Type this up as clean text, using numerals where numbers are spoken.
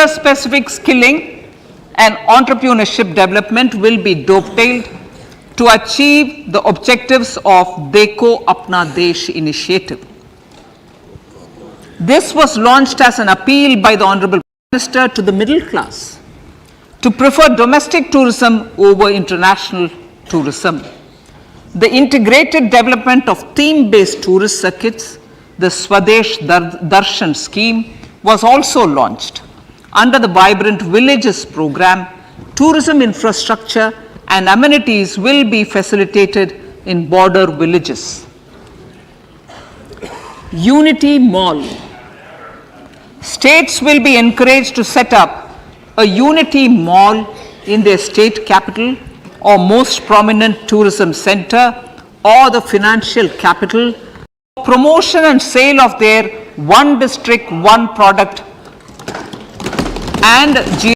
sector-specific skilling and entrepreneurship development will be dovetailed to achieve the objectives of Dekho Apna Desh initiative. This was launched as an appeal by the Honorable Prime Minister to the middle class to prefer domestic tourism over international tourism. The integrated development of theme-based tourist circuits, the Swadesh Darshan scheme, was also launched. Under the Vibrant Villages program, tourism infrastructure and amenities will be facilitated in border villages. Unity Mall. States will be encouraged to set up a Unity Mall in their state capital or most prominent tourism center or the financial capital, promotion and sale of their one district, one product and